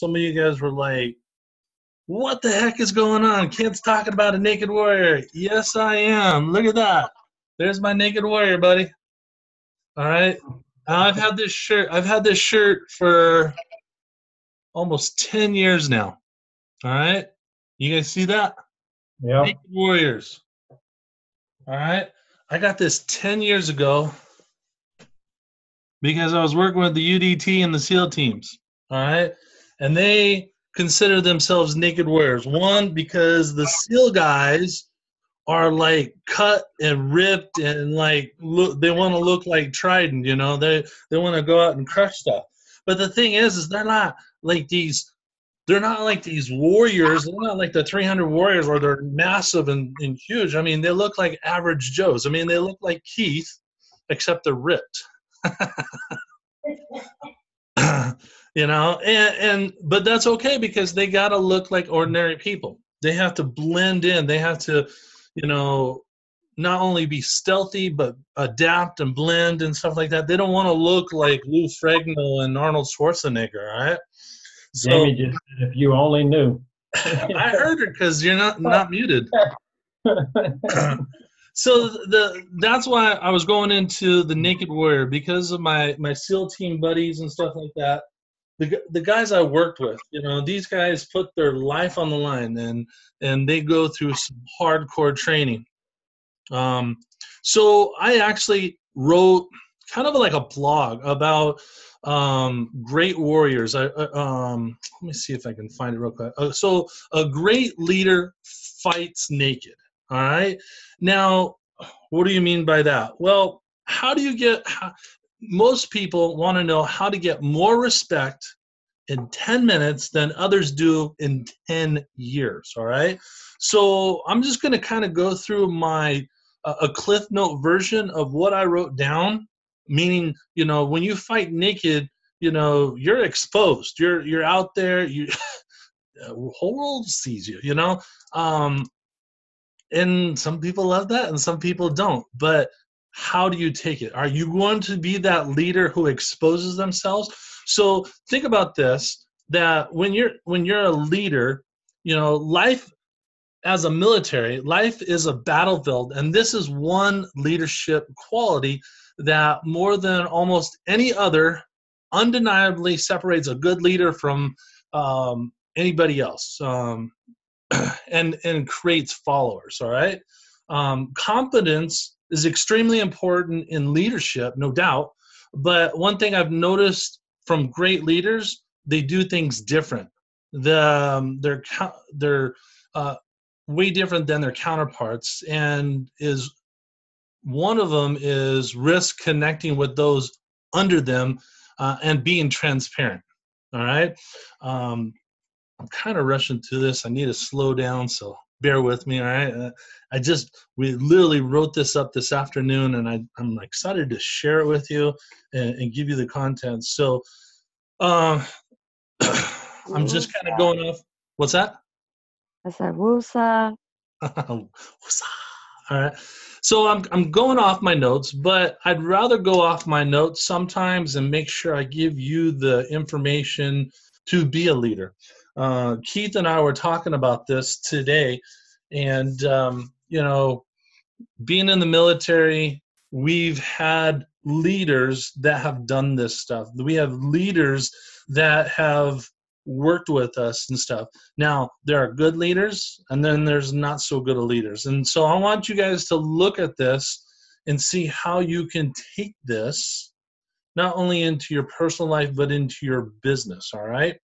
some of you guys were like, what the heck is going on? Kid's talking about a naked warrior. Yes, I am. Look at that. There's my naked warrior, buddy. All right. I've had this shirt. I've had this shirt for almost 10 years now. All right. You guys see that? Yeah. Naked Warriors. All right. I got this 10 years ago because I was working with the UDT and the SEAL teams. All right. And they consider themselves naked warriors. One, because the SEAL guys are like cut and ripped and like look, they want to look like Trident, you know, they want to go out and crush stuff. But the thing is they're not like these warriors. They're not like the 300 warriors where they're massive and huge. I mean, they look like average Joes. I mean, they look like Keith, except they're ripped. You know, but that's okay because they got to look like ordinary people. They have to blend in. They have to, you know, not only be stealthy but adapt and blend and stuff like that. They don't want to look like Lou Ferrigno and Arnold Schwarzenegger, all right? So, Jamie just said, if you only knew. I heard it because you're not muted. So that's why I was going into the Naked Warrior, because of my SEAL team buddies and stuff like that. The guys I worked with, you know, these guys put their life on the line and they go through some hardcore training. So I actually wrote kind of like a blog about great warriors. Let me see if I can find it real quick. So a great leader fights naked. All right. Now, what do you mean by that? Well, most people want to know how to get more respect in 10 minutes than others do in 10 years. All right. So I'm just going to kind of go through a Cliff Note version of what I wrote down, meaning, you know, when you fight naked, you know, you're exposed. You're out there. The whole world sees you, you know. And some people love that and some people don't. But how do you take it? Are you going to be that leader who exposes themselves? So think about this, that when you're a leader, you know, life as a military, life is a battlefield. And this is one leadership quality that more than almost any other undeniably separates a good leader from anybody else. And creates followers, all right? Competence is extremely important in leadership, no doubt. But one thing I've noticed from great leaders, they do things different. They're way different than their counterparts, and one of them is risk connecting with those under them and being transparent, all right? I'm kind of rushing through this. I need to slow down, so bear with me, all right? We literally wrote this up this afternoon, and I'm excited to share it with you and give you the content. So I'm just kind of going off. What's that? I said, woosah. Woosah. All right. So I'm going off my notes, but I'd rather go off my notes sometimes and make sure I give you the information to be a leader. Keith and I were talking about this today, and you know, being in the military, we've had leaders that have done this stuff. We have leaders that have worked with us and stuff. Now, there are good leaders, and then there's not so good leaders. And so I want you guys to look at this and see how you can take this not only into your personal life, but into your business, all right?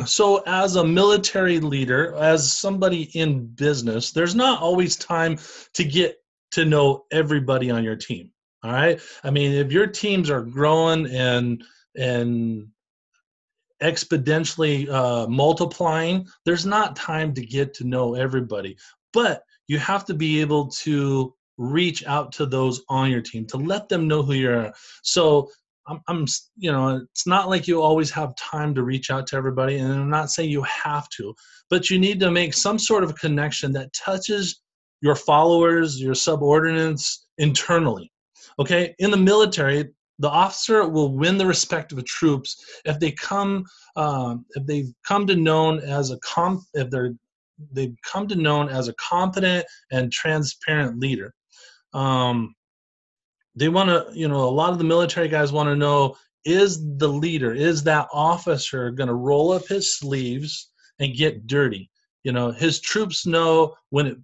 So as a military leader, as somebody in business, there's not always time to get to know everybody on your team. All right. I mean, if your teams are growing and exponentially multiplying, there's not time to get to know everybody. But you have to be able to reach out to those on your team to let them know who you are. So you know, it's not like you always have time to reach out to everybody, and I'm not saying you have to, but you need to make some sort of connection that touches your followers, your subordinates internally. Okay, in the military, the officer will win the respect of the troops if they come if they've come to known as a they've come to known as a competent and transparent leader. They want to, a lot of the military guys want to know, is the leader, is that officer going to roll up his sleeves and get dirty? His troops know when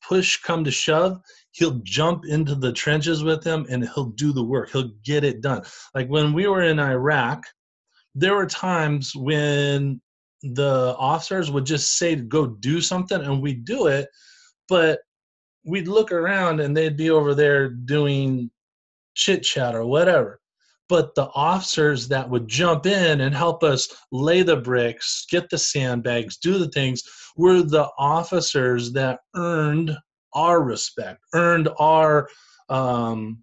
push come to shove, he'll jump into the trenches with them and he'll do the work. He'll get it done. Like when we were in Iraq, there were times when the officers would just say to go do something and we'd do it, but we'd look around and they'd be over there doing chit chat or whatever. But the officers that would jump in and help us lay the bricks, get the sandbags, do the things, were the officers that earned our respect, earned our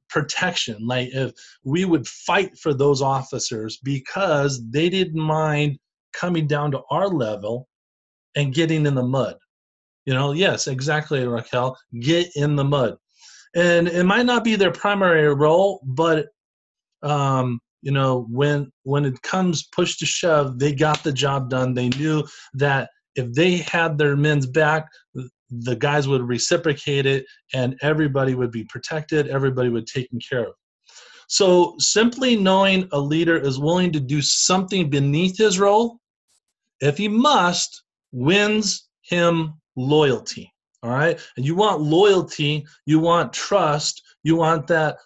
protection. Like if we would fight for those officers because they didn't mind coming down to our level and getting in the mud. Yes, exactly, Raquel. Get in the mud. And it might not be their primary role, but when it comes push to shove, they got the job done. They knew that if they had their men's back, the guys would reciprocate it, and everybody would be protected. Everybody would be taken care of. So simply knowing a leader is willing to do something beneath his role, if he must, wins him loyalty. All right. And you want loyalty, you want trust, you want that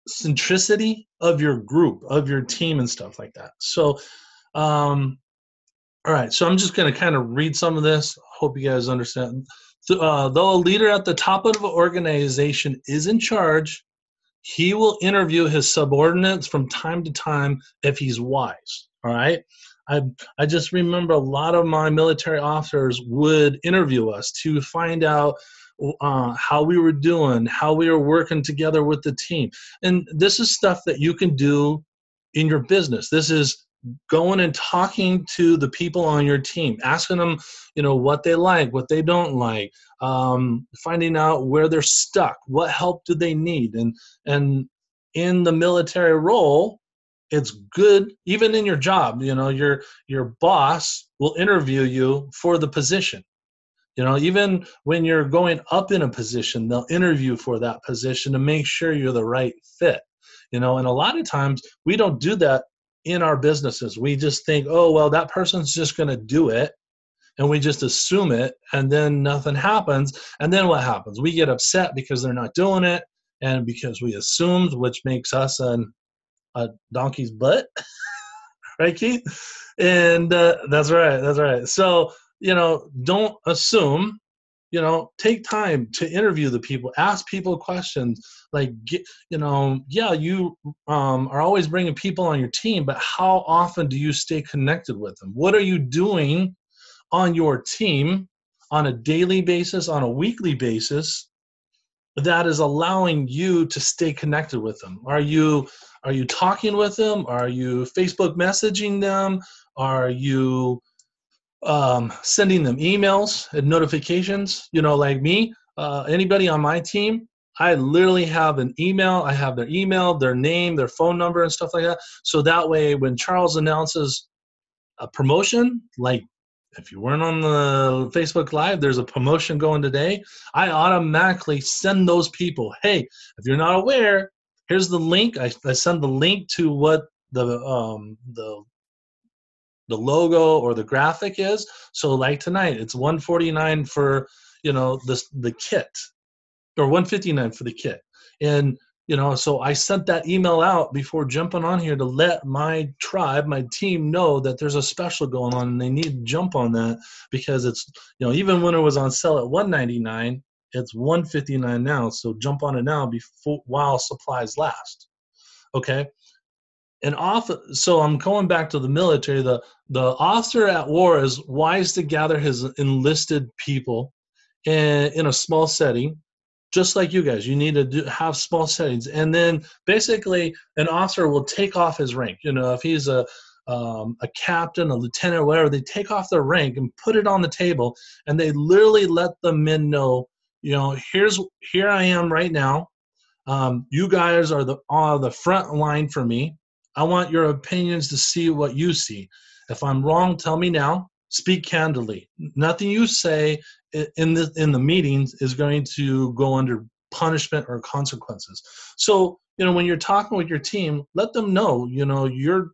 centricity of your group, of your team and stuff like that. So, all right. So I'm just going to kind of read some of this. Hope you guys understand. So, though a leader at the top of an organization is in charge, he will interview his subordinates from time to time if he's wise. All right. I just remember a lot of my military officers would interview us to find out how we were doing, how we were working together with the team. And this is stuff that you can do in your business. This is going and talking to the people on your team, asking them, what they like, what they don't like, finding out where they're stuck, what help do they need. And in the military role, it's good, even in your job, your boss will interview you for the position. Even when you're going up in a position, they'll interview for that position to make sure you're the right fit. And a lot of times we don't do that in our businesses. We just think, oh, well, that person's just going to do it. And we just assume it, and then nothing happens. And then what happens? We get upset because they're not doing it, and because we assumed, which makes us a donkey's butt. Right, Keith? And that's right. So, don't assume, take time to interview the people, ask people questions. Like, you are always bringing people on your team, but how often do you stay connected with them? What are you doing on your team on a daily basis, on a weekly basis, that is allowing you to stay connected with them? Are you talking with them? Are you Facebook messaging them? Are you sending them emails and notifications? Like me, anybody on my team, I literally have an email. I have their email, their name, their phone number, and stuff like that. So that way, when Charles announces a promotion, like if you weren't on the Facebook Live, there's a promotion going today, I automatically send those people, hey, if you're not aware, here's the link. I send the link to what the logo or the graphic is. So like tonight, it's $149 for the kit, or $159 for the kit. And so I sent that email out before jumping on here to let my tribe, my team, know that there's a special going on and they need to jump on that, because it's, even when it was on sale at $199, it's $159 now. So jump on it now while supplies last. Okay. And so I'm going back to the military. The officer at war is wise to gather his enlisted people in a small setting. Just like you guys, you need to have small settings. And then basically an officer will take off his rank. If he's a captain, a lieutenant, whatever, they take off their rank and put it on the table, and they literally let the men know, here I am right now. You guys are the front line for me. I want your opinions to see what you see. If I'm wrong, tell me now. Speak candidly. Nothing you say in the meetings is going to go under punishment or consequences. So, when you're talking with your team, let them know, you're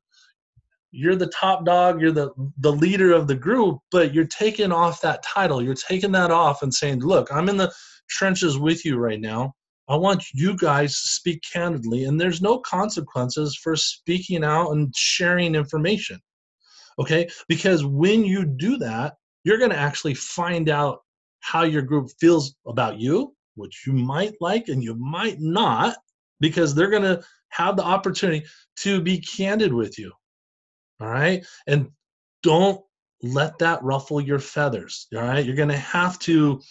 the top dog, you're the leader of the group, but you're taking off that title. You're taking that off and saying, look, I'm in the trenches with you right now. I want you guys to speak candidly, and there's no consequences for speaking out and sharing information. Okay? Because when you do that, you're going to actually find out how your group feels about you, which you might like and you might not, because they're going to have the opportunity to be candid with you. All right? And don't let that ruffle your feathers. All right? You're going to have to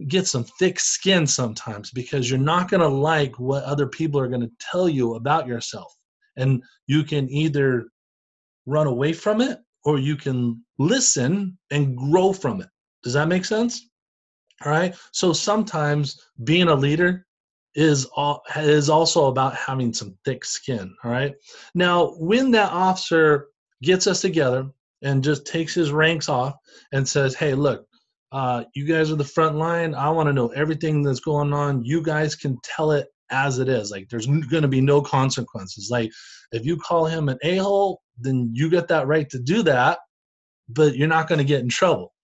get some thick skin sometimes, because you're not going to like what other people are going to tell you about yourself. And you can either run away from it, or you can listen and grow from it. Does that make sense? All right. So sometimes being a leader is also about having some thick skin. All right. Now, when that officer gets us together and just takes his ranks off and says, hey, look, you guys are the front line. I want to know everything that's going on. You guys can tell it as it is. Like, there's going to be no consequences. Like, if you call him an a-hole, then you get that right to do that, but you're not going to get in trouble.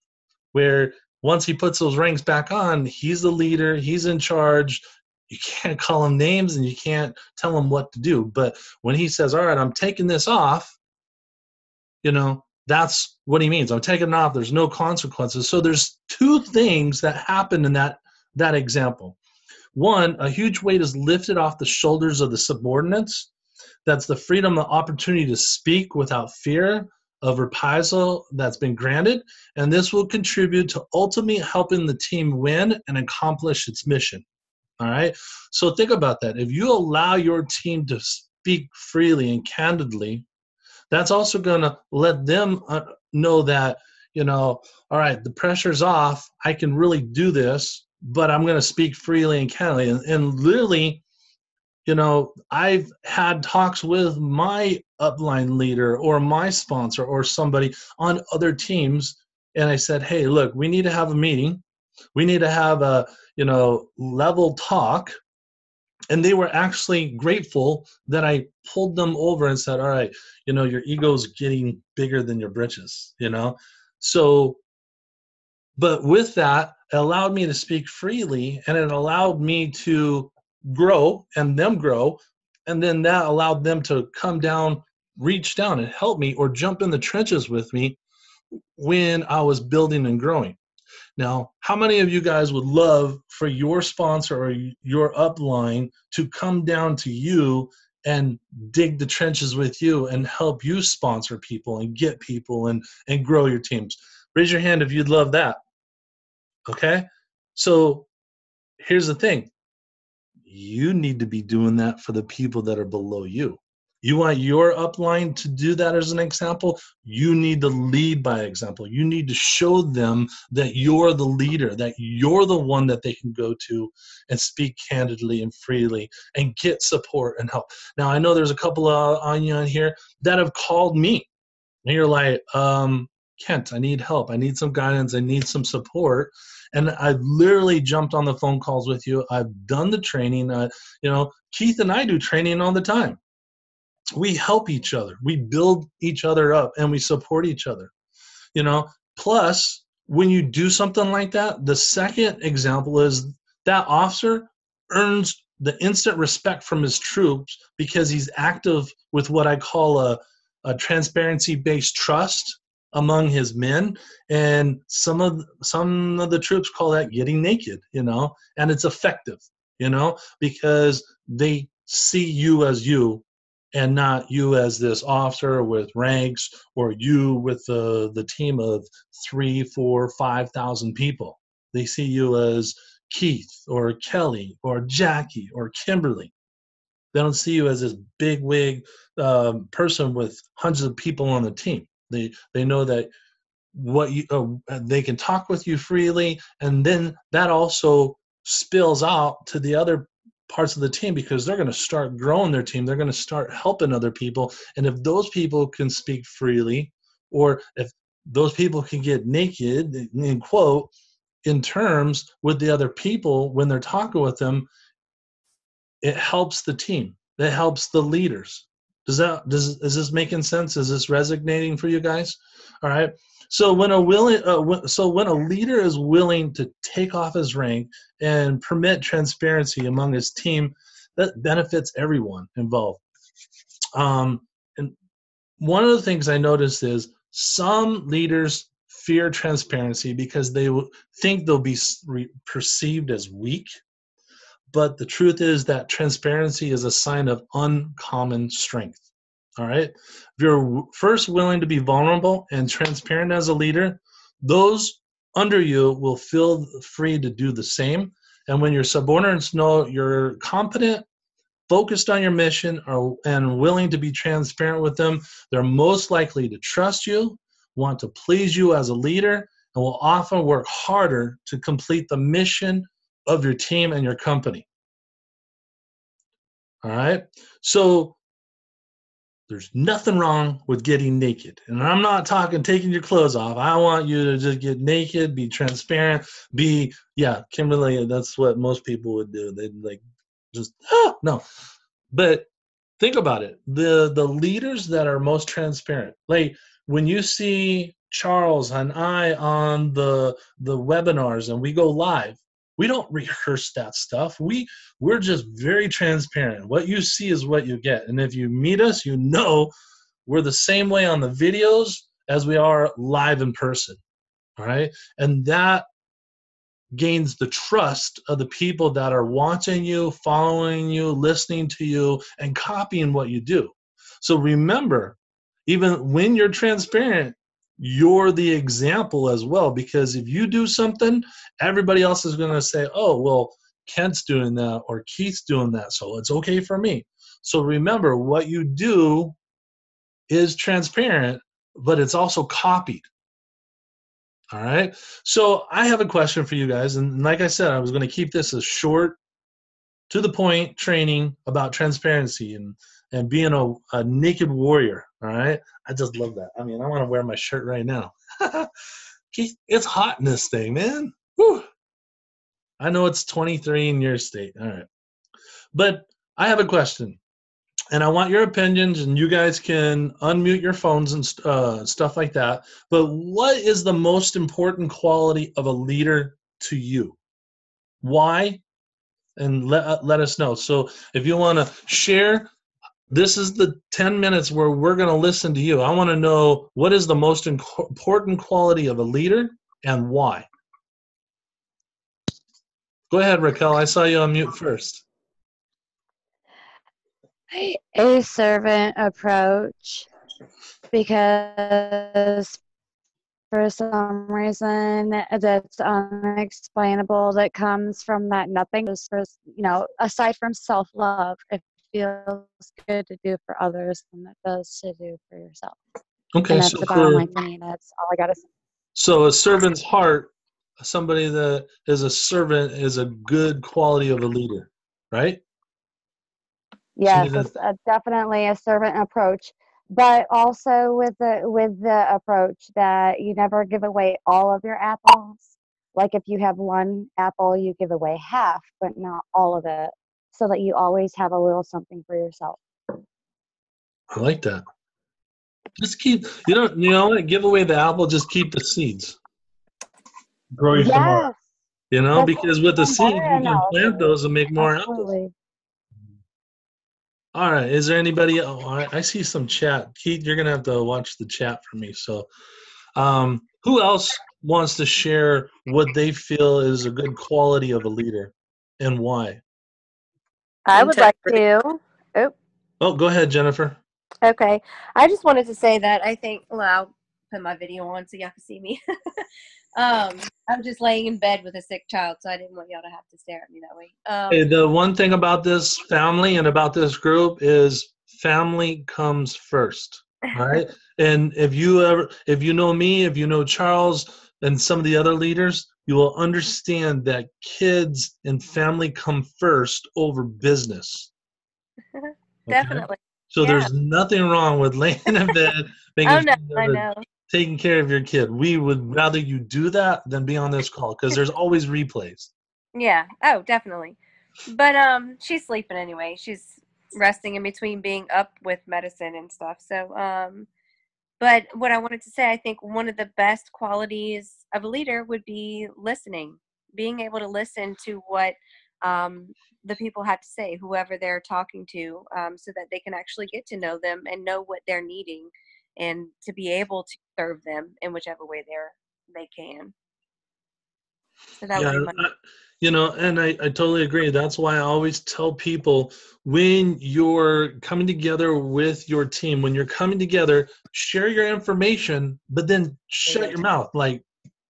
Where once he puts those ranks back on, he's the leader, he's in charge. You can't call him names and you can't tell him what to do. But when he says, all right, I'm taking this off, that's what he means. I'm taking it off. There's no consequences. So there's two things that happen in that example. One, a huge weight is lifted off the shoulders of the subordinates. That's the freedom, the opportunity to speak without fear of reprisal that's been granted. And this will contribute to ultimately helping the team win and accomplish its mission. All right. So think about that. If you allow your team to speak freely and candidly, that's also going to let them know that, all right, the pressure's off. I can really do this, but I'm going to speak freely and candidly. And literally, I've had talks with my upline leader or my sponsor or somebody on other teams. And I said, hey, look, we need to have a meeting. We need to have a, level talk. And they were actually grateful that I pulled them over and said, all right, your ego's getting bigger than your britches, So, but with that, it allowed me to speak freely, and it allowed me to grow and them grow. And then that allowed them to come down, reach down and help me or jump in the trenches with me when I was building and growing. Now, how many of you guys would love for your sponsor or your upline to come down to you and dig the trenches with you and help you sponsor people and get people and grow your teams? Raise your hand if you'd love that. Okay? So here's the thing. You need to be doing that for the people that are below you. You want your upline to do that as an example? You need to lead by example. You need to show them that you're the leader, that you're the one that they can go to and speak candidly and freely and get support and help. Now, I know there's a couple on you on here that have called me. And you're like, Kent, I need help. I need some guidance. I need some support. And I've literally jumped on the phone calls with you. I've done the training. Keith and I do training all the time. We help each other. We build each other up and we support each other. Plus, when you do something like that, the second example is that officer earns the instant respect from his troops because he's active with what I call a transparency-based trust among his men. And some of the troops call that getting naked, and it's effective, because they see you as you and not you as this officer with ranks or you with the team of 3, 4, 5,000 people. They see you as Keith or Kelly or Jackie or Kimberly. They don't see you as this big wig person with hundreds of people on the team. They know that they can talk with you freely, and then that also spills out to the other parts of the team because they're going to start growing their team. They're going to start helping other people. And if those people can speak freely, or if those people can get naked, in quote, in terms with the other people when they're talking with them, it helps the team. It helps the leaders. Is this making sense? Is this resonating for you guys? All right. So when a leader is willing to take off his rank and permit transparency among his team, that benefits everyone involved. And one of the things I noticed is some leaders fear transparency because they think they'll be perceived as weak. But the truth is that transparency is a sign of uncommon strength. All right. If you're first willing to be vulnerable and transparent as a leader, those under you will feel free to do the same. And when your subordinates know you're competent, focused on your mission, and willing to be transparent with them, they're most likely to trust you, want to please you as a leader, and will often work harder to complete the mission of your team and your company. All right. So there's nothing wrong with getting naked. And I'm not talking taking your clothes off. I want you to just get naked, be transparent, Kimberly, that's what most people would do. They'd no. But think about it. The leaders that are most transparent, like when you see Charles and I on the webinars and we go live, we don't rehearse that stuff. We're just very transparent. What you see is what you get. And if you meet us, you know we're the same way on the videos as we are live in person. All right? And that gains the trust of the people that are watching you, following you, listening to you, and copying what you do. So remember, even when you're transparent, you're the example as well, because if you do something, everybody else is going to say, oh, well, Kent's doing that or Keith's doing that, so it's okay for me. So remember, what you do is transparent, but it's also copied. All right. So I have a question for you guys. And like I said, I was going to keep this as short, to the point training about transparency and being a naked warrior. All right. I just love that. I mean, I want to wear my shirt right now. It's hot in this thing, man. Whew. I know it's 23 in your state. All right. But I have a question. And I want your opinions, and you guys can unmute your phones and stuff like that. But what is the most important quality of a leader to you? Why? And let us know. So if you want to share, this is the 10 minutes where we're going to listen to you. I want to know what is the most important quality of a leader and why. Go ahead, Raquel. I saw you on mute first. A servant approach, because for some reason that's unexplainable, that comes from that nothing, just for, aside from self-love, it feels good to do for others than it does to do for yourself. Okay, and that's the bottom line for me. That's all I got to say. So a servant's heart, somebody that is a servant, is a good quality of a leader, right? Yes, it's definitely a servant approach, but also with the approach that you never give away all of your apples. Like if you have one apple, you give away half, but not all of it, so that you always have a little something for yourself. I like that. Just keep, give away the apple, just keep the seeds. Grow you some more. Because with the seeds, you can plant those and make more apples. All right. Is there anybody? Oh, I see some chat. Keith, you're going to have to watch the chat for me. So who else wants to share what they feel is a good quality of a leader and why? I would like to. Oh, go ahead, Jennifer. Okay. I just wanted to say that I think, I'll put my video on so y'all can see me. I'm just laying in bed with a sick child, so I didn't want y'all to have to stare at me that way. Hey, the one thing about this family and about this group is family comes first. All right. And if you know me, if you know Charles and some of the other leaders, you will understand that kids and family come first over business. Okay? Definitely. So Yeah. there's nothing wrong with laying in bed, making Oh no, sure I that know. taking care of your kid. We would rather you do that than be on this call because there's always replays. Yeah. Oh, definitely. But she's sleeping anyway. She's resting in between being up with medicine and stuff. So but what I wanted to say, I think one of the best qualities of a leader would be listening, being able to listen to what the people have to say, whoever they're talking to, so that they can actually get to know them and know what they're needing, and to be able to serve them in whichever way they can. So that would Yeah, be my. and I totally agree. That's why I always tell people when you're coming together with your team, when you're coming together, share your information, but then shut your mouth. Like,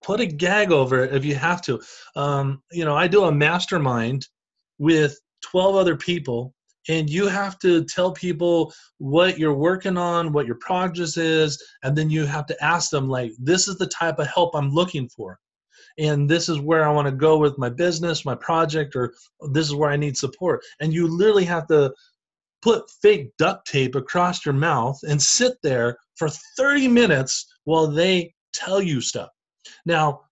put a gag over it if you have to. I do a mastermind with 12 other people, and you have to tell people what you're working on, what your project is, and then you have to ask them, like, this is the type of help I'm looking for, and this is where I want to go with my business, my project, or this is where I need support. And you literally have to put fake duct tape across your mouth and sit there for 30 minutes while they tell you stuff. Now,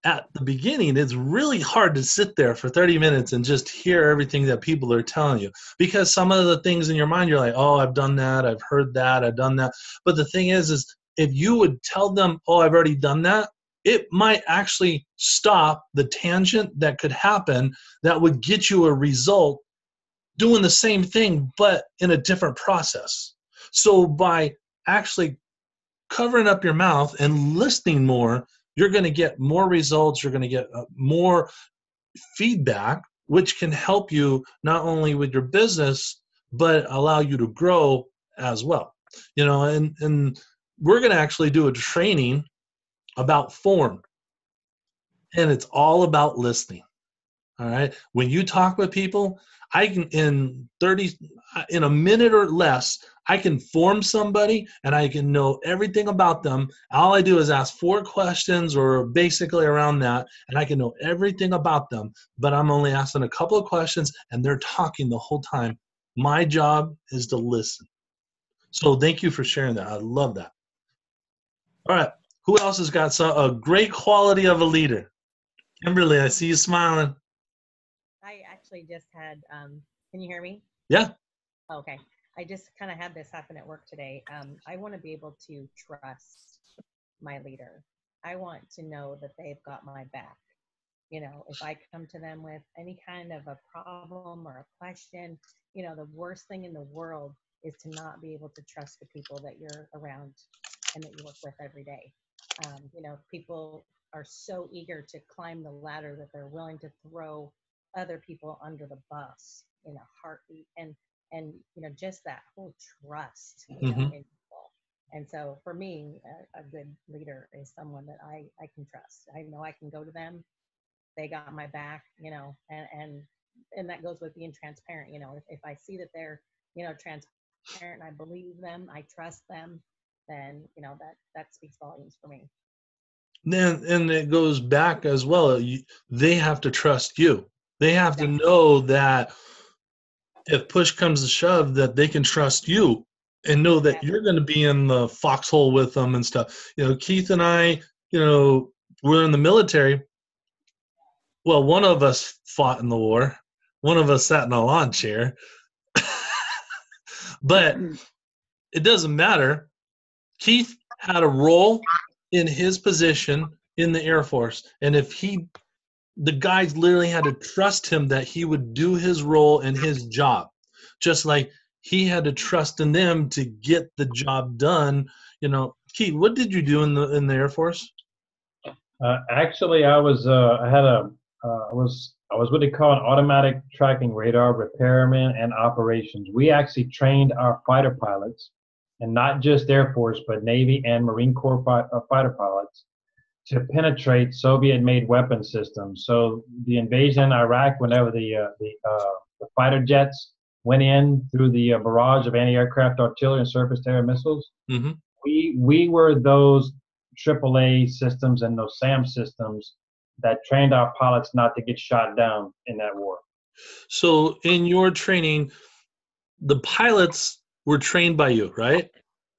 at the beginning, it's really hard to sit there for 30 minutes and just hear everything that people are telling you, because some of the things in your mind, you're like, oh, I've done that, I've heard that, I've done that. But the thing is if you would tell them, oh, I've already done that, it might actually stop the tangent that could happen that would get you a result doing the same thing, but in a different process. So by actually covering up your mouth and listening more, you're going to get more results. You're going to get more feedback, which can help you not only with your business, but allow you to grow as well. And we're going to actually do a training about form, and it's all about listening. All right. When you talk with people, I can in a minute or less, I can form somebody and I can know everything about them. All I do is ask 4 questions or basically around that, and I can know everything about them, but I'm only asking a couple of questions and they're talking the whole time. My job is to listen. So thank you for sharing that. I love that. All right. Who else has got a great quality of a leader? Kimberly, I see you smiling. I actually just had, can you hear me? Yeah. Okay. I just kind of had this happen at work today. I want to be able to trust my leader. I want to know that they've got my back. If I come to them with any kind of a problem or a question, the worst thing in the world is to not be able to trust the people that you're around and that you work with every day. People are so eager to climb the ladder that they're willing to throw other people under the bus in a heartbeat, and just that whole trust in people. And so for me, a good leader is someone that I can trust. I know I can go to them, they got my back, and that goes with being transparent. If I see that they're transparent and I believe them, I trust them, then that speaks volumes for me. And it goes back as well. They have to trust you. They have to know that if push comes to shove, that they can trust you and know that you're going to be in the foxhole with them and stuff. Keith and I, we're in the military. Well, one of us fought in the war. One of us sat in a lawn chair. But it doesn't matter. Keith had a role in his position in the Air Force. And if the guys literally had to trust him that he would do his role in his job, just like he had to trust in them to get the job done. Keith, what did you do in the Air Force? Actually, I was what they call an automatic tracking radar repairman and operations. We actually trained our fighter pilots, and not just Air Force, but Navy and Marine Corps fighter pilots, to penetrate Soviet-made weapon systems. So the invasion in Iraq, whenever the fighter jets went in through the barrage of anti-aircraft artillery and surface-to-air missiles, we were those AAA systems and those SAM systems that trained our pilots not to get shot down in that war. So in your training, the pilots were trained by you, right?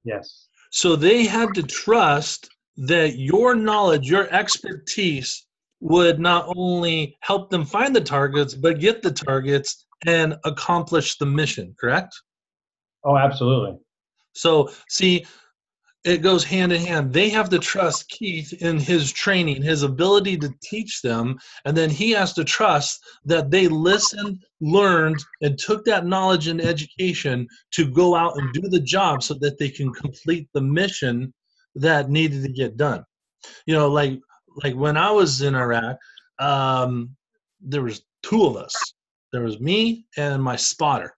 Yes. So they had to trust that your knowledge, your expertise would not only help them find the targets, but get the targets and accomplish the mission, correct? Oh, absolutely. So, see, it goes hand in hand. They have to trust Keith in his training, his ability to teach them, and then he has to trust that they listened, learned, and took that knowledge and education to go out and do the job so that they can complete the mission that needed to get done. You know, like when I was in Iraq, there was two of us. There was me and my spotter,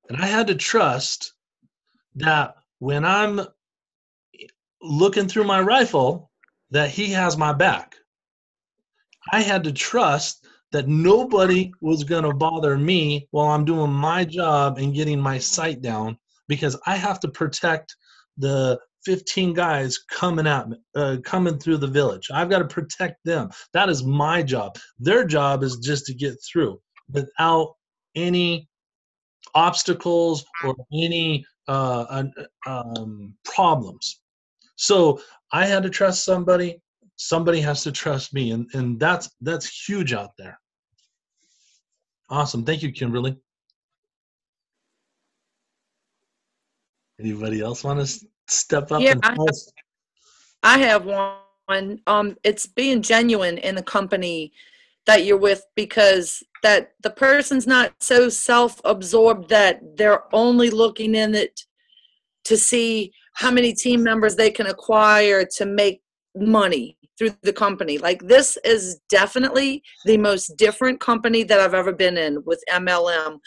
and I had to trust that when I'm looking through my rifle, that he has my back. I had to trust that nobody was going to bother me while I'm doing my job and getting my sight down, because I have to protect the 15 guys coming through the village. I've got to protect them. That is my job. Their job is just to get through without any obstacles or any problems. So I had to trust somebody. Somebody has to trust me, and that's huge out there. Awesome. Thank you, Kimberly. Anybody else want to step up? Yeah, And tell us? I have one. It's being genuine in the company that you're with, because that the person's not so self-absorbed that they're only looking in it to see how many team members they can acquire to make money through the company. Like, this is definitely the most different company that I've ever been in with MLM,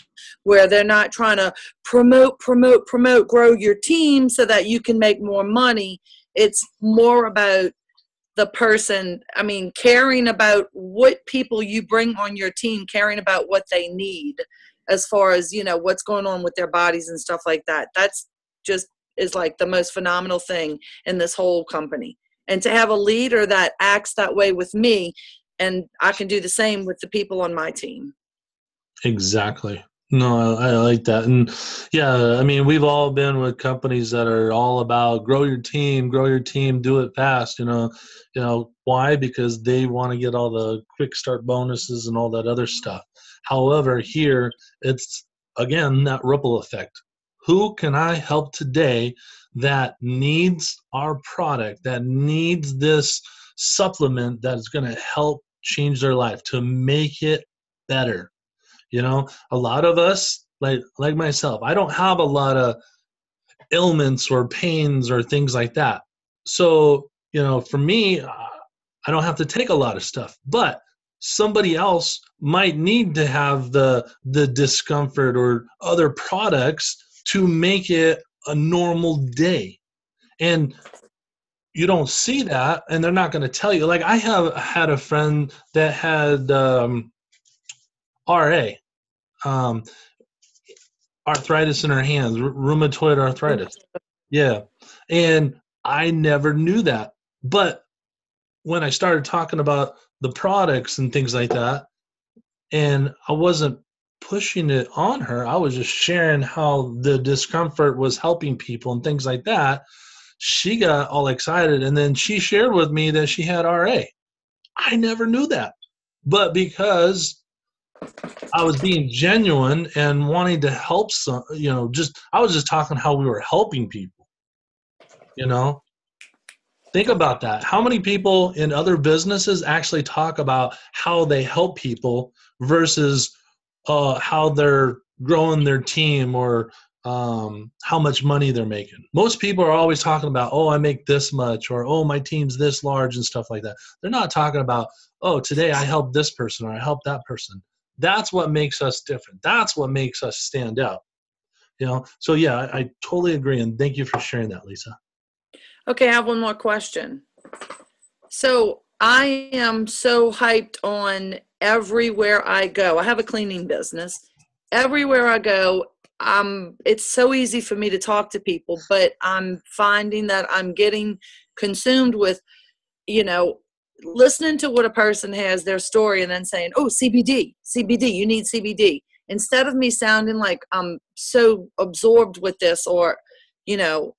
where they're not trying to promote, grow your team so that you can make more money. It's more about the person, I mean, caring about what people you bring on your team, caring about what they need as far as, you know, what's going on with their bodies and stuff like that. That's just is like the most phenomenal thing in this whole company. And to have a leader that acts that way with me, and I can do the same with the people on my team. Exactly. No, I like that. And yeah, I mean, we've all been with companies that are all about grow your team, do it fast. You know why? Because they want to get all the quick start bonuses and all that other stuff. However, here it's again that ripple effect. Who can I help today that needs our product, that needs this supplement that is going to help change their life, to make it better? You know, a lot of us, like myself, I don't have a lot of ailments or pains or things like that. So, you know, for me, I don't have to take a lot of stuff, but somebody else might need to have the discomfort or other products to make it a normal day. And you don't see that, and they're not going to tell you. Like, I have had a friend that had RA, arthritis in her hands, rheumatoid arthritis. Yeah. And I never knew that. But when I started talking about the products and things like that, and I wasn't pushing it on her, I was just sharing how the discomfort was helping people and things like that, she got all excited. And then she shared with me that she had RA. I never knew that. But because I was being genuine and wanting to help some, you know, I was just talking how we were helping people, you know. Think about that. How many people in other businesses actually talk about how they help people versus how they're growing their team or how much money they're making? Most people are always talking about, oh, I make this much, or oh, my team's this large and stuff like that. They're not talking about, oh, today I helped this person or I helped that person. That's what makes us different. That's what makes us stand out. You know. So yeah, I totally agree, and thank you for sharing that, Lisa. Okay, I have one more question. So I am so hyped on everywhere I go. I have a cleaning business. Everywhere I go, it's so easy for me to talk to people, but I'm finding that I'm getting consumed with, you know, listening to what a person has, their story, and then saying, oh, CBD, you need CBD. Instead of me sounding like I'm so absorbed with this, or, you know,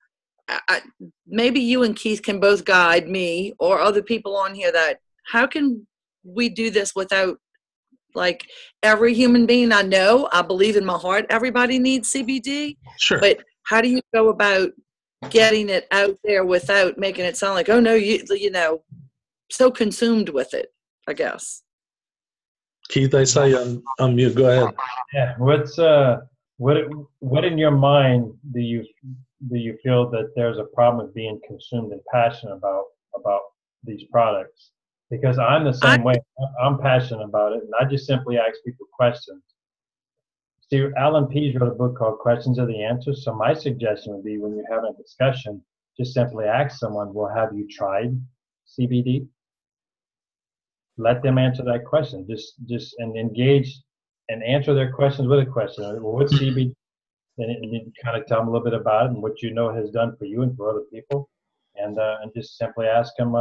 maybe you and Keith can both guide me or other people on here that how can we do this without, like, every human being I know, I believe in my heart, everybody needs CBD. Sure. But how do you go about getting it out there without making it sound like, oh no, you know, so consumed with it, I guess. Keith, I saw you on mute. Go ahead. Yeah. What in your mind do you feel that there's a problem with being consumed and passionate about these products? Because I'm the same way. I'm passionate about it, and I just simply ask people questions. See, Alan Pease wrote a book called Questions Are the Answers. So my suggestion would be, when you're having a discussion, just simply ask someone, well, have you tried CBD? Let them answer that question. Just and engage and answer their questions with a question. Well, what's CBD? And you kind of tell them a little bit about it and what you know it has done for you and for other people. And just simply ask them,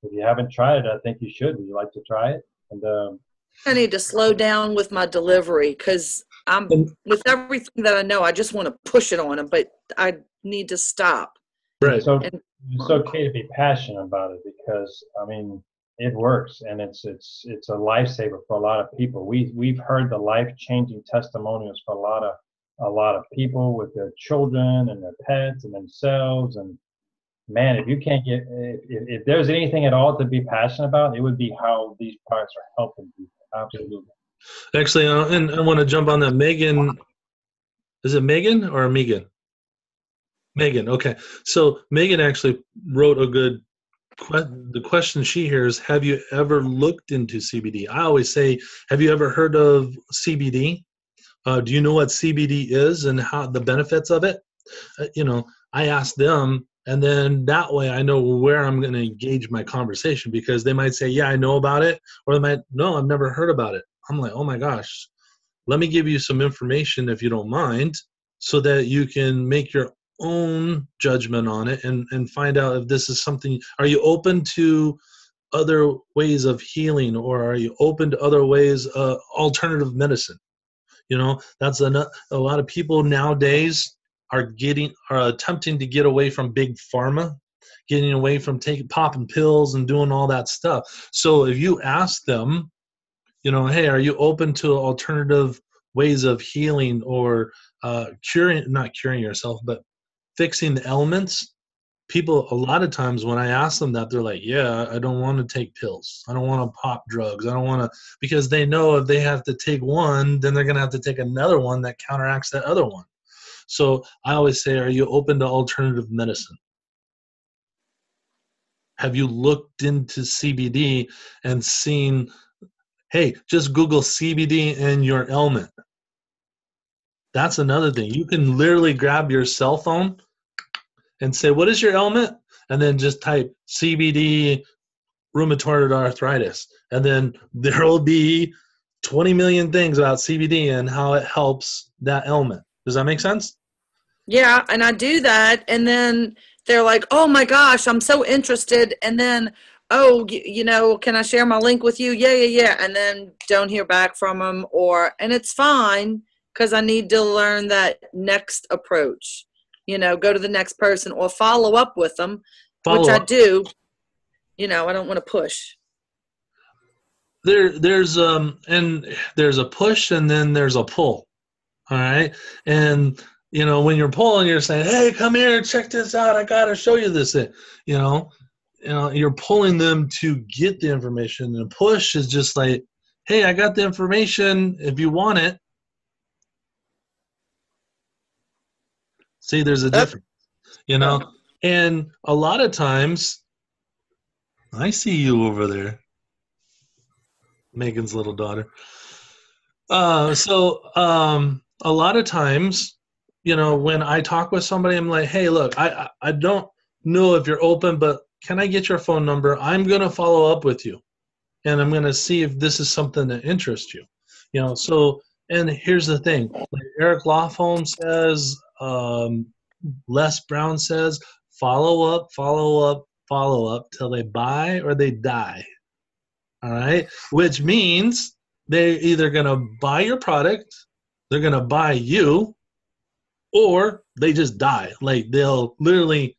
if you haven't tried it, I think you should. Would you like to try it? And I need to slow down with my delivery, because I'm with everything that I know, I just want to push it on them, but I need to stop. Right. So it's okay to be passionate about it, because I mean, it works, and it's a lifesaver for a lot of people. We've heard the life-changing testimonials for a lot of people with their children and their pets and themselves. And man, if you can't get, if there's anything at all to be passionate about, it would be how these products are helping people. Absolutely. Actually, and I want to jump on that. Megan, is it Megan or Megan? Megan, okay. So Megan actually wrote a good the question she hears, have you ever looked into CBD? I always say, have you ever heard of CBD? Do you know what CBD is and how the benefits of it? I ask them, and then that way I know where I'm going to engage my conversation, because they might say, yeah, I know about it, or they might, no, I've never heard about it. I'm like, oh my gosh, let me give you some information if you don't mind, so that you can make your own judgment on it and find out if this is something. Are you open to other ways of healing, or are you open to other ways, alternative medicine? That's a lot of people nowadays are attempting to get away from big pharma, getting away from popping pills and doing all that stuff. So if you ask them, hey, are you open to alternative ways of healing, or not curing yourself, but fixing the elements? People, a lot of times when I ask them that, they're like, yeah, I don't want to take pills. I don't want to pop drugs. I don't want to, because they know if they have to take one, then they're going to have to take another one that counteracts that other one. So I always say, are you open to alternative medicine? Have you looked into CBD and seen, hey, just Google CBD and your ailment. That's another thing. You can literally grab your cell phone and say, what is your ailment? And then just type CBD rheumatoid arthritis. And then there will be 20 million things about CBD and how it helps that ailment. Does that make sense? Yeah, and I do that. And then they're like, oh my gosh, I'm so interested. And then, oh, can I share my link with you? Yeah. And then don't hear back from them, and it's fine, because I need to learn that next approach. Go to the next person or follow up with them, which I do. I don't want to push. There's a push, and then there's a pull. All right. And, when you're pulling, you're saying, hey, come here, check this out. I got to show you this. You're pulling them to get the information. And a push is just like, hey, I got the information if you want it. See, there's a difference, and a lot of times, I see you over there, Megan's little daughter. So a lot of times, when I talk with somebody, I'm like, hey, look, I don't know if you're open, but can I get your phone number? I'm going to follow up with you, and I'm going to see if this is something that interests you. So, and here's the thing, like Eric Lofholm says, Les Brown says, follow up, follow up till they buy or they die. All right, which means they're either going to buy your product, they're going to buy you, or they just die. Like they'll literally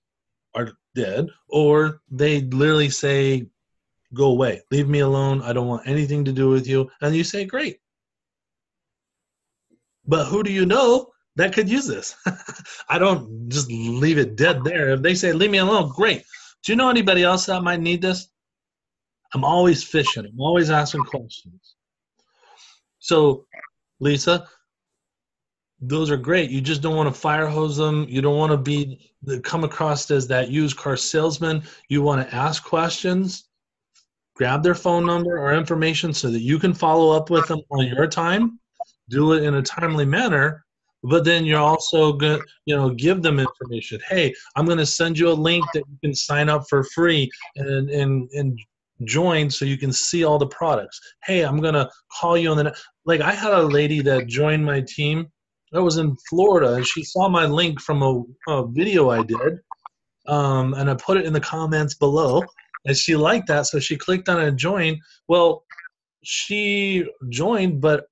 are dead, or they literally say, go away, leave me alone, I don't want anything to do with you. And you say, great. But who do you know that could use this? I don't just leave it dead there. If they say, leave me alone, great. Do you know anybody else that might need this? I'm always fishing. I'm always asking questions. So, Lisa, those are great. You just don't want to fire hose them. You don't want to come across as that used car salesman. You want to ask questions, grab their phone number or information so that you can follow up with them on your time, do it in a timely manner, but then you're also going to, give them information. Hey, I'm going to send you a link that you can sign up for free and join so you can see all the products. Hey, I'm going to call you on the like I had a lady that joined my team that was in Florida, and she saw my link from a video I did, and I put it in the comments below, and she liked that, so she clicked on it and joined. Well, she joined, but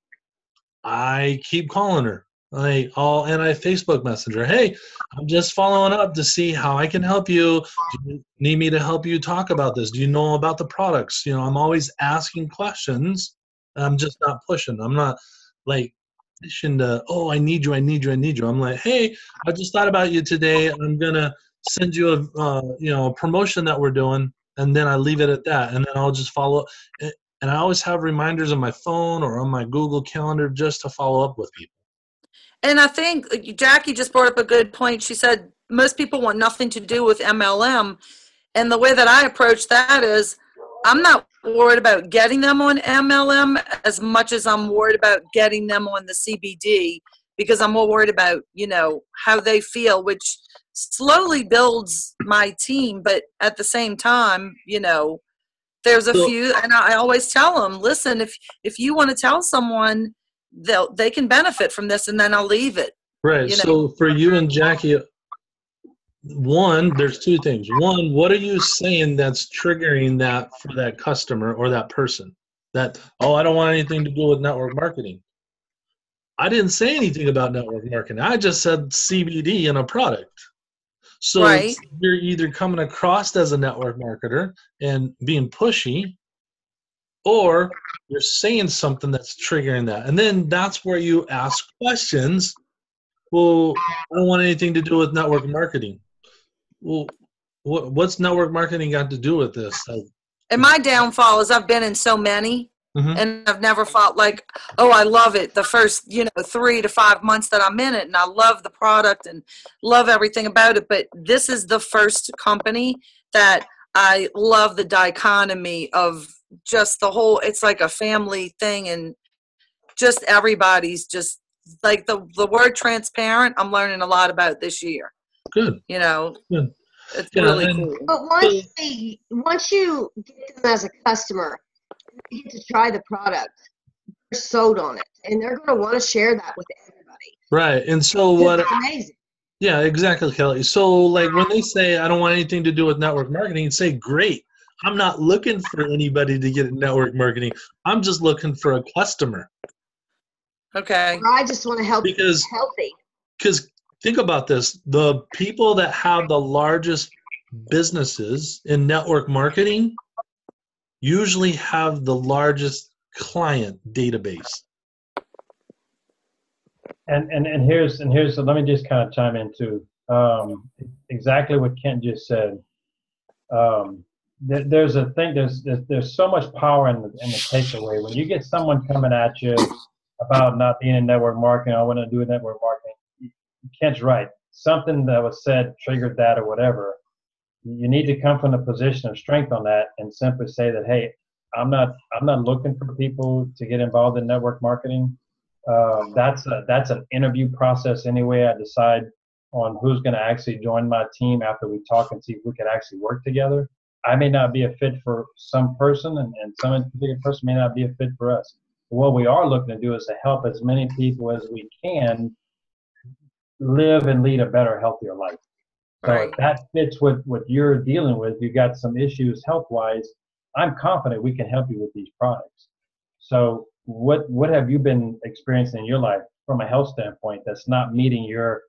I keep calling her. And I Facebook Messenger. Hey, I'm just following up to see how I can help you. Do you need me to help you talk about this? Do you know about the products? I'm always asking questions. I'm just not pushing. I'm not like pushing to, oh, I need you. I'm like, hey, I just thought about you today. I'm gonna send you a promotion that we're doing, and then I leave it at that, and then I'll just follow up. And I always have reminders on my phone or on my Google Calendar just to follow up with people. And I think Jackie just brought up a good point. She said most people want nothing to do with MLM. And the way that I approach that is I'm not worried about getting them on MLM as much as I'm worried about getting them on the CBD, because I'm more worried about, how they feel, which slowly builds my team. But at the same time, there's a few, and I always tell them, listen, if you want to tell someone, they can benefit from this, and then I'll leave it. Right. So for you and Jackie, there's two things. One, what are you saying that's triggering that for that customer or that person? That, I don't want anything to do with network marketing. I didn't say anything about network marketing. I just said CBD in a product. So right. You're either coming across as a network marketer and being pushy, or you're saying something that's triggering that. And then that's where you ask questions. Well, I don't want anything to do with network marketing. Well, what's network marketing got to do with this? And my downfall is I've been in so many, and I've never felt like, I love it the first, 3 to 5 months that I'm in it, and I love the product and love everything about it. But this is the first company that I love the dichotomy of just the whole, it's like a family thing, and just everybody's just like the word transparent, I'm learning a lot about this year. Good. Good. It's really cool. But once you get them as a customer, you get to try the product, they're sold on it, and they're going to want to share that with everybody. Right. And so It's amazing. Yeah, exactly, Kelly. So like when they say, I don't want anything to do with network marketing, say, great. I'm not looking for anybody to get network marketing. I'm just looking for a customer. Okay. Or I just want to help you be healthy. Because think about this. The people that have the largest businesses in network marketing usually have the largest client database. And here's let me just kind of chime in too. Exactly what Kent just said. There's a thing. There's so much power in the takeaway when you get someone coming at you about not being in network marketing. I want to do network marketing. Kent's right. Something that was said triggered that or whatever. You need to come from a position of strength on that and simply say that, hey, I'm not looking for people to get involved in network marketing. That's an interview process anyway. I decide on who's going to actually join my team after we talk and see if we can actually work together. I may not be a fit for some person, and some particular person may not be a fit for us. But what we are looking to do is to help as many people as we can live and lead a better, healthier life. So Right. if that fits with what you're dealing with, you've got some issues health-wise, I'm confident we can help you with these products. So what have you been experiencing in your life from a health standpoint that's not meeting your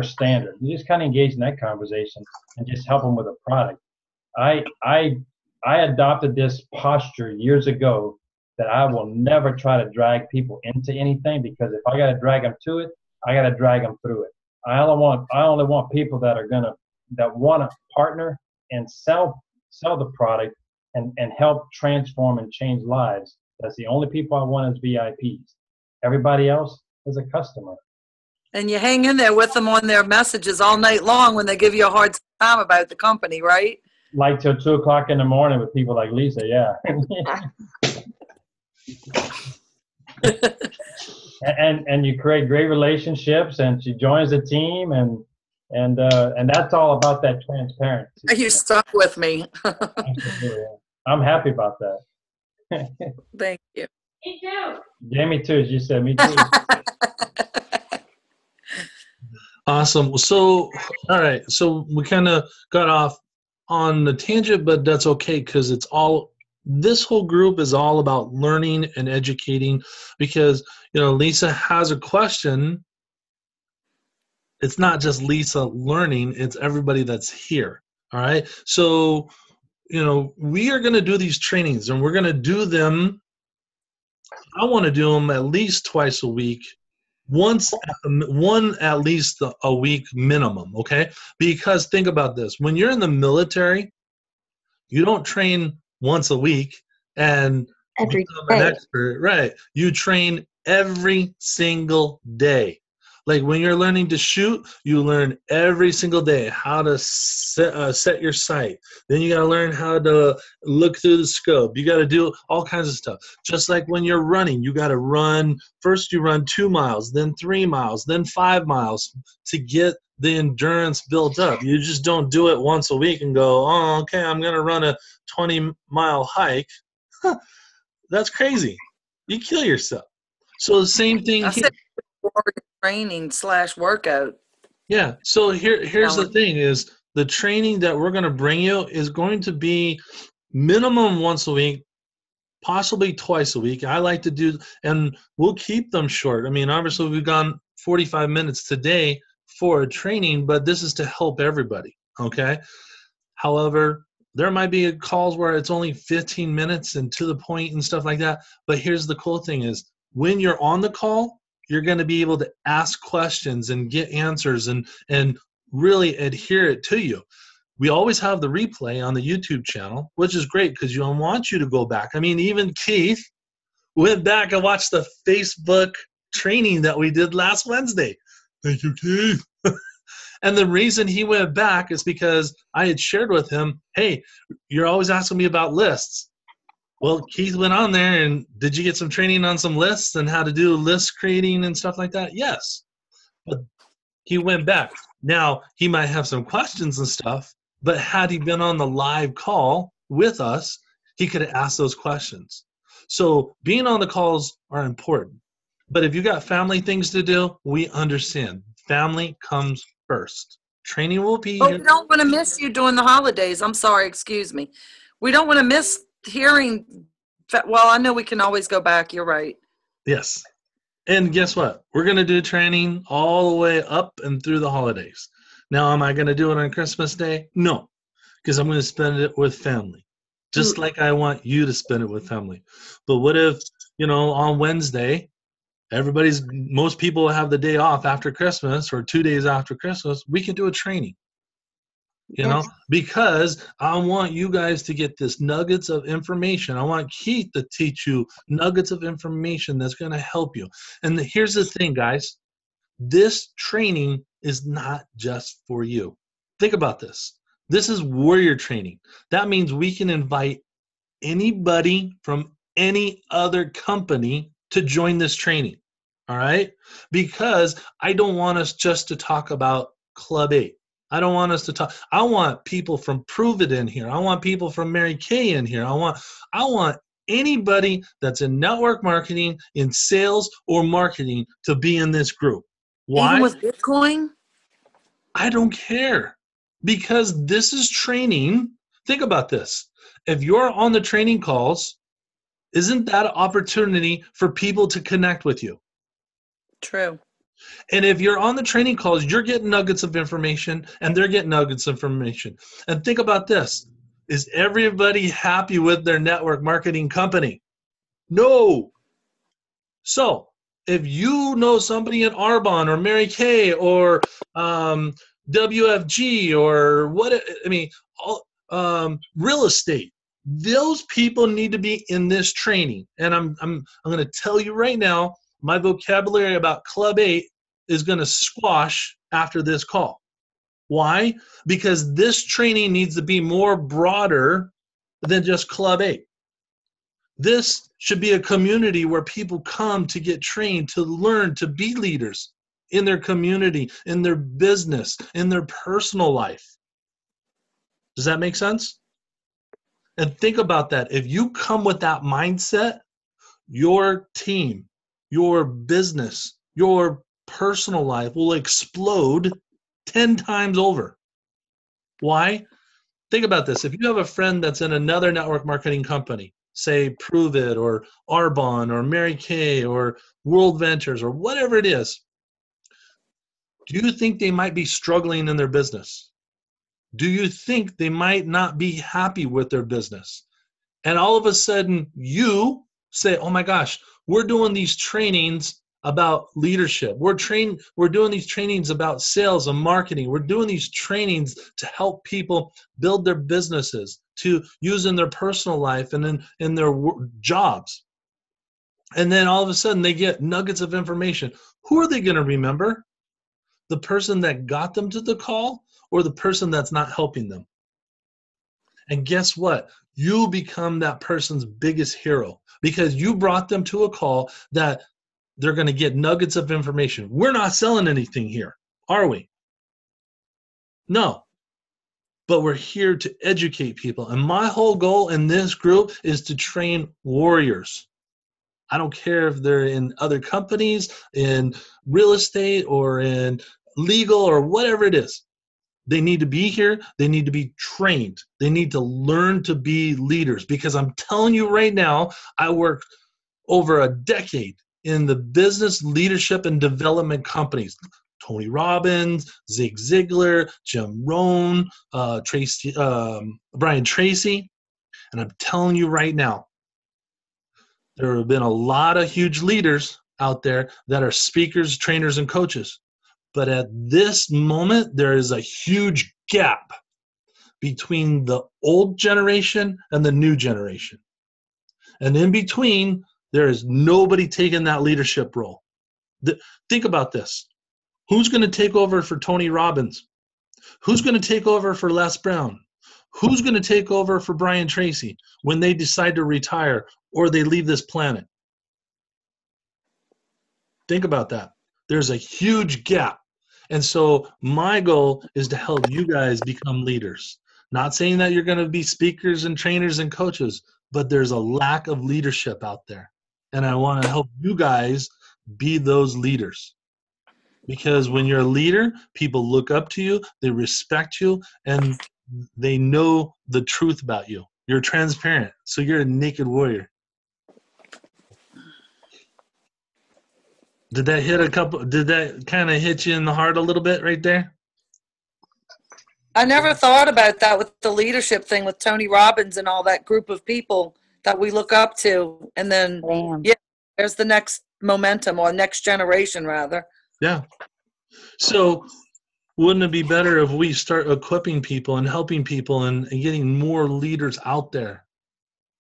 standard? You just kind of engage in that conversation and just help them with a product. I adopted this posture years ago that I will never try to drag people into anything, because if I got to drag them to it, I got to drag them through it. I only want people that want to partner and sell the product and help transform and change lives. That's the only people I want as VIPs. Everybody else is a customer. And you hang in there with them on their messages all night long when they give you a hard time about the company, right? Like till 2 o'clock in the morning with people like Lisa, yeah. and you create great relationships, and she joins the team, and that's all about that transparency. You stuck with me. Absolutely. I'm happy about that. Thank you. Me too. Jamie too, as you said, me too. Awesome. So, all right. So we kind of got off on the tangent, but that's okay, because this whole group is all about learning and educating, because, Lisa has a question. It's not just Lisa learning, it's everybody that's here. All right. So, we are going to do these trainings, and we're going to do them. I want to do them at least twice a week. One at least a week minimum, okay? Because think about this. When you're in the military, you don't train once a week and Every become day. an expert, right? You train every single day. Like when you're learning to shoot, you learn every single day how to set your sight. Then you got to learn how to look through the scope. You got to do all kinds of stuff. Just like when you're running, you got to run. First you run 2 miles, then 3 miles, then 5 miles to get the endurance built up. You just don't do it once a week and go, oh, okay, I'm going to run a 20-mile hike. That's crazy. You kill yourself. So the same thing I here. said training / workout. Yeah. So here's the thing is the training that we're going to bring you is going to be minimum once a week, possibly twice a week. I like to do, and we'll keep them short. I mean, obviously we've gone 45 minutes today for a training, but this is to help everybody. Okay. However, there might be calls where it's only 15 minutes and to the point and stuff like that. But here's the cool thing is when you're on the call, you're going to be able to ask questions and get answers and really adhere it to you. We always have the replay on the YouTube channel, which is great because you don't want you to go back. I mean, even Keith went back and watched the Facebook training that we did last Wednesday. Thank you, Keith. And the reason he went back is because I had shared with him, hey, you're always asking me about lists. Well, Keith went on there, and did you get some training on some lists and how to do list creating and stuff like that? Yes. But he went back. Now, he might have some questions and stuff, but had he been on the live call with us, he could have asked those questions. So being on the calls are important. But if you got family things to do, we understand. Family comes first. Training will be But here. we don't want to miss you during the holidays. I'm sorry, excuse me. We don't want to miss hearing. Well, I know we can always go back. You're right. Yes. And guess what? We're going to do training all the way up and through the holidays. Now, am I going to do it on Christmas Day? No, because I'm going to spend it with family, just like I want you to spend it with family. But what if, on Wednesday, most people have the day off after Christmas or 2 days after Christmas, we can do a training. Because I want you guys to get this nuggets of information. I want Keith to teach you nuggets of information that's going to help you. And here's the thing, guys. This training is not just for you. Think about this. This is warrior training. That means we can invite anybody from any other company to join this training. All right? Because I don't want us just to talk about Club 8. I don't want us to talk. I want people from Prove It in here. I want people from Mary Kay in here. I want anybody that's in network marketing, in sales, or marketing to be in this group. Why? Even with Bitcoin? I don't care. Because this is training. Think about this. If you're on the training calls, isn't that an opportunity for people to connect with you? True. And if you're on the training calls, you're getting nuggets of information and they're getting nuggets of information. And think about this. Is everybody happy with their network marketing company? No. So if you know somebody at Arbonne or Mary Kay or WFG or what, I mean, real estate, those people need to be in this training. And I'm going to tell you right now, my vocabulary about Club 8 is going to squash after this call. Why? Because this training needs to be more broader than just Club 8. This should be a community where people come to get trained, to learn, to be leaders in their community, in their business, in their personal life. Does that make sense? And think about that. If you come with that mindset, your team, your business, your personal life will explode 10 times over. Why? Think about this. If you have a friend that's in another network marketing company, say Prove It or Arbonne or Mary Kay or World Ventures or whatever it is, do you think they might be struggling in their business? Do you think they might not be happy with their business? And all of a sudden you say, oh my gosh, we're doing these trainings about leadership. We're doing these trainings about sales and marketing. We're doing these trainings to help people build their businesses, to use in their personal life and in their jobs. And then all of a sudden they get nuggets of information. Who are they going to remember? The person that got them to the call or the person that's not helping them? And guess what? You become that person's biggest hero because you brought them to a call that they're going to get nuggets of information. We're not selling anything here, are we? No. But we're here to educate people. And my whole goal in this group is to train warriors. I don't care if they're in other companies, in real estate, or in legal, or whatever it is. They need to be here. They need to be trained. They need to learn to be leaders. Because I'm telling you right now, I worked over a decade in the business leadership and development companies. Tony Robbins, Zig Ziglar, Jim Rohn, Brian Tracy. And I'm telling you right now, there have been a lot of huge leaders out there that are speakers, trainers, and coaches. But at this moment, there is a huge gap between the old generation and the new generation. And in between, there is nobody taking that leadership role. Think about this. Who's going to take over for Tony Robbins? Who's going to take over for Les Brown? Who's going to take over for Brian Tracy when they decide to retire or they leave this planet? Think about that. There's a huge gap. And so my goal is to help you guys become leaders. Not saying that you're going to be speakers and trainers and coaches, but there's a lack of leadership out there. And I want to help you guys be those leaders. Because when you're a leader, people look up to you, they respect you, and they know the truth about you. You're transparent, so you're a naked warrior. Did that kind of hit you in the heart a little bit right there? I never thought about that with the leadership thing with Tony Robbins and all that group of people that we look up to. And then, yeah, there's the next momentum, or next generation, rather. Yeah. So wouldn't it be better if we start equipping people and helping people and getting more leaders out there,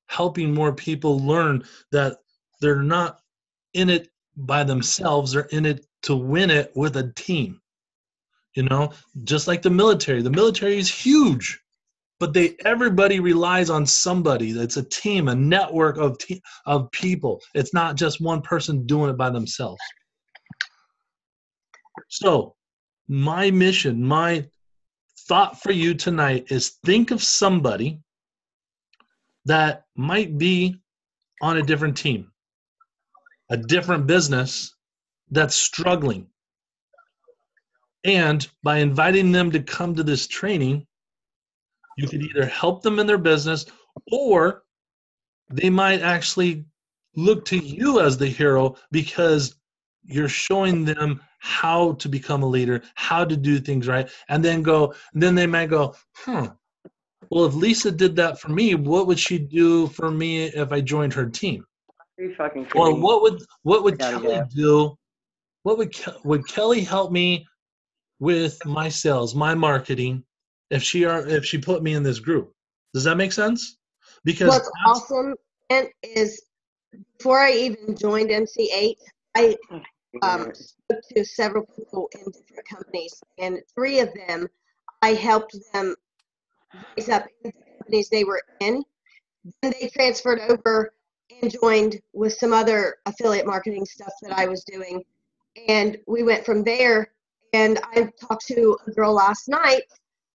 helping more people learn that they're not in it by themselves, they're in it to win it with a team. You know, just like the military. The military is huge, but everybody relies on somebody. It's a team, a network of people. It's not just one person doing it by themselves. So my mission, my thought for you tonight is think of somebody that might be on a different team, a different business that's struggling. And by inviting them to come to this training, you could either help them in their business, or they might actually look to you as the hero because you're showing them how to become a leader, how to do things right, and then they might go, well, if Lisa did that for me, what would she do for me if I joined her team? Are you fucking kidding Or me? what would I gotta Kelly go. do? What would Kelly help me with my sales, my marketing, if she put me in this group? Does that make sense? Because What's awesome is before I even joined MC8, I spoke to several people in different companies, and 3 of them, I helped them raise up in the companies they were in. Then they transferred over and joined with some other affiliate marketing stuff that I was doing. And we went from there. And I talked to a girl last night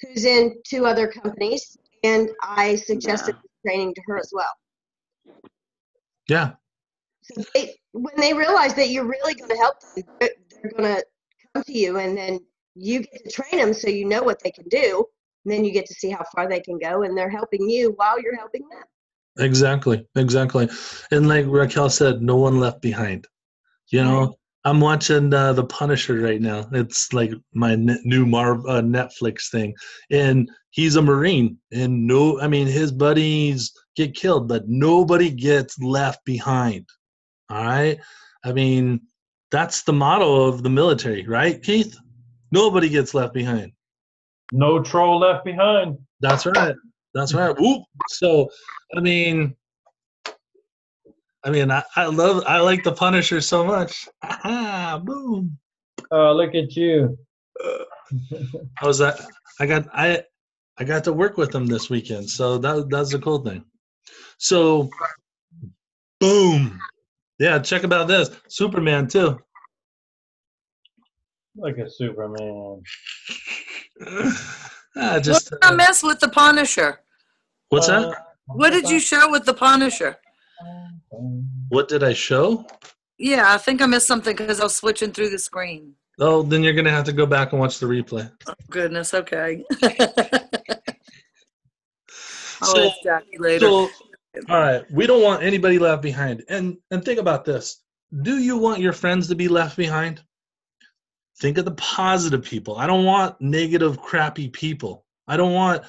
who's in 2 other companies, and I suggested training to her as well. Yeah. So when they realize that you're really going to help them, they're going to come to you, and then you get to train them so you know what they can do. And then you get to see how far they can go, and they're helping you while you're helping them. Exactly. And like Raquel said, no one left behind. You know, I'm watching The Punisher right now. It's like my new Netflix thing. And he's a Marine. And his buddies get killed, but nobody gets left behind. All right? I mean, that's the motto of the military, right, Keith? Nobody gets left behind. No troll left behind. That's right. Whoop. So, I like The Punisher so much. Boom. Oh, look at you. How was that? I got to work with him this weekend, so that's the cool thing. So, boom. Yeah, check about this. Superman too. Like a Superman. What did I miss with the Punisher? What's that? What did you show with the Punisher? What did I show? Yeah, I think I missed something because I was switching through the screen. Oh, then you're gonna have to go back and watch the replay. Oh, goodness, okay. So, ask Jackie later. all right, we don't want anybody left behind. And think about this. Do you want your friends to be left behind? Think of the positive people. I don't want negative, crappy people. I don't want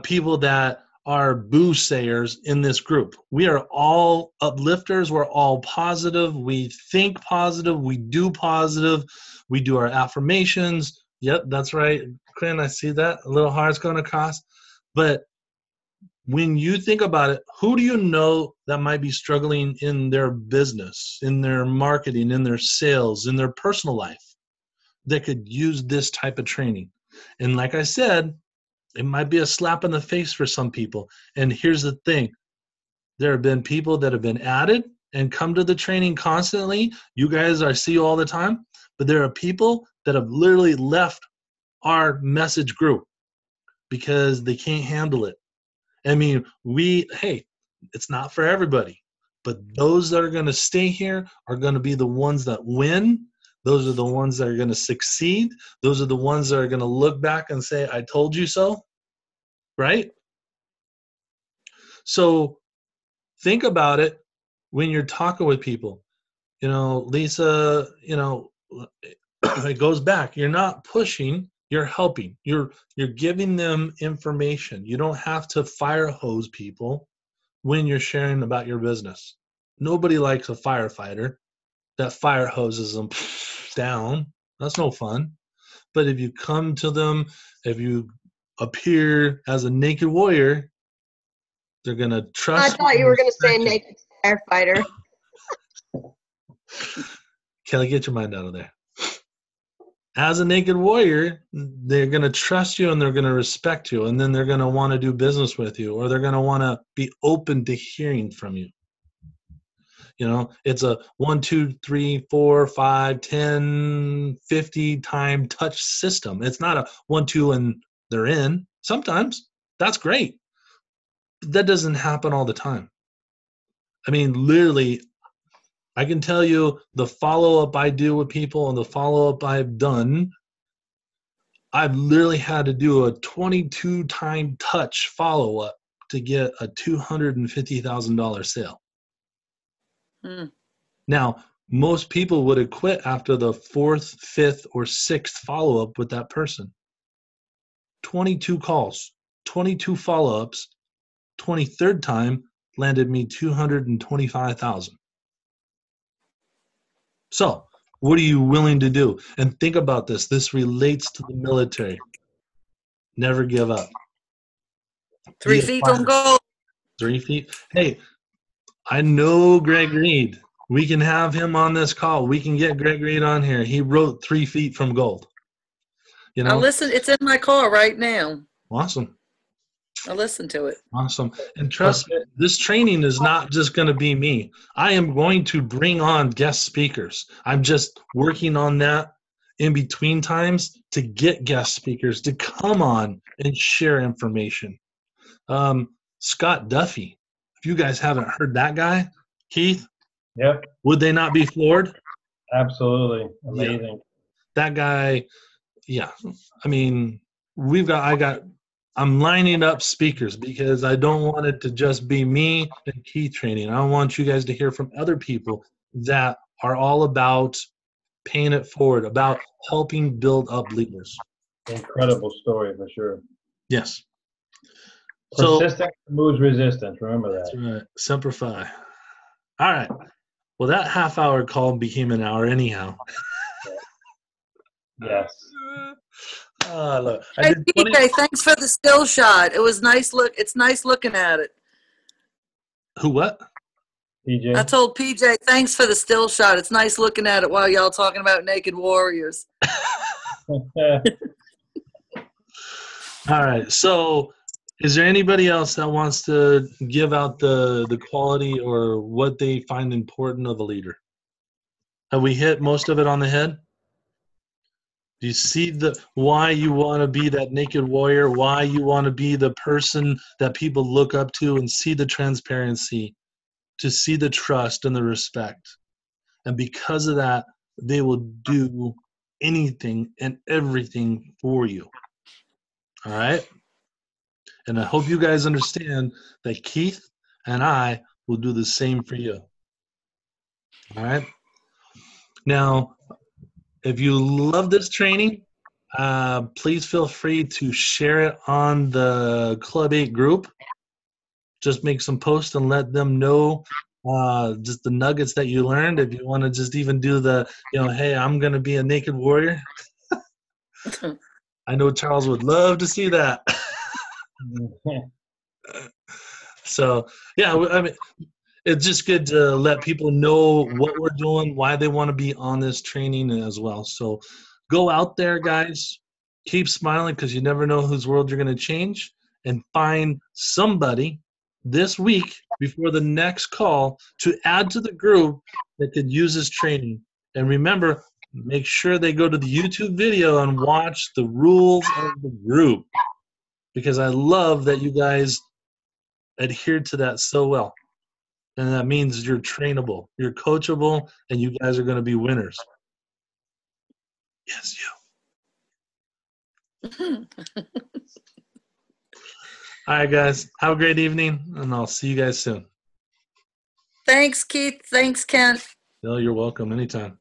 people that are boo sayers in this group. We are all uplifters. We're all positive. We think positive. We do positive. We do our affirmations. Yep, that's right. Quinn, I see that. A little heart's going across. But when you think about it, who do you know that might be struggling in their business, in their marketing, in their sales, in their personal life that could use this type of training? And like I said, it might be a slap in the face for some people. And here's the thing. There have been people that have been added and come to the training constantly. You guys, I see you all the time. But there are people that have literally left our message group because they can't handle it. I mean, it's not for everybody. But those that are going to stay here are going to be the ones that win. Those are the ones that are going to succeed. Those are the ones that are going to look back and say, I told you so. Right? So think about it when you're talking with people. You know, Lisa, it goes back. You're not pushing, you're helping. You're giving them information. You don't have to fire hose people when you're sharing about your business. Nobody likes a firefighter that fire hoses them down. That's no fun. But if you come to them, if you appear as a naked warrior, they're going to trust I thought you were going to say naked firefighter. Kelly, get your mind out of there. As a naked warrior, they're going to trust you and they're going to respect you, and then they're going to want to do business with you, or they're going to want to be open to hearing from you. You know, it's a 1, 2, 3, 4, 5, 10, 50 time touch system. It's not a 1, 2, and they're in. Sometimes that's great. But that doesn't happen all the time. I mean, literally, I can tell you the follow-up I do with people and the follow-up I've done I've literally had to do a 22-time touch follow-up to get a $250,000 sale. Mm. Now, most people would have quit after the 4th, 5th, or 6th follow-up with that person. 22 calls, 22 follow-ups, 23rd time landed me $225,000. So, what are you willing to do? And think about this. This relates to the military. Never give up. 3 feet from goal. 3 feet. Hey, I know Greg Reed. We can have him on this call. We can get Greg Reed on here. He wrote 3 feet from gold. You know? I listen. It's in my car right now. Awesome. I listen to it. Awesome. And trust me, this training is not just going to be me. I am going to bring on guest speakers. I'm just working on that in between times to get guest speakers to come on and share information. Scott Duffy, if you guys haven't heard that guy, Keith, Yep, would they not be floored? absolutely. Amazing. That guy, yeah. I mean, I'm lining up speakers because I don't want it to just be me and Keith training. I want you guys to hear from other people that are all about paying it forward, about helping build up leaders. Incredible story for sure. Yes. So, Persistence moves resistance. Remember that. that's right. Semper Fi. All right. Well, that half-hour call became an hour anyhow. Yes. Look, Hey, PJ, thanks for the still shot. It was nice look. It's nice looking at it. Who, what? PJ. I told PJ, thanks for the still shot. It's nice looking at it while y'all talking about naked warriors. All right. So, is there anybody else that wants to give out the quality or what they find important of a leader? Have we hit most of it on the head? Do you see why you want to be that naked warrior, why you want to be the person that people look up to and see the transparency, to see the trust and the respect? And because of that, they will do anything and everything for you. All right? And I hope you guys understand that Keith and I will do the same for you. All right? Now, if you love this training, please feel free to share it on the Club 8 group. Just make some posts and let them know just the nuggets that you learned. If you want to just even do hey, I'm going to be a naked warrior. I know Charles would love to see that. So, yeah, I mean, it's just good to let people know what we're doing, why they want to be on this training as well. So go out there, guys. Keep smiling because you never know whose world you're going to change. And find somebody this week before the next call to add to the group that could use this training. And remember, make sure they go to the YouTube video and watch the rules of the group, because I love that you guys adhere to that so well. And that means you're trainable, you're coachable, and you guys are going to be winners. Yes, you. All right, guys. Have a great evening, and I'll see you guys soon. Thanks, Keith. Thanks, Kent. No, you're welcome. Anytime.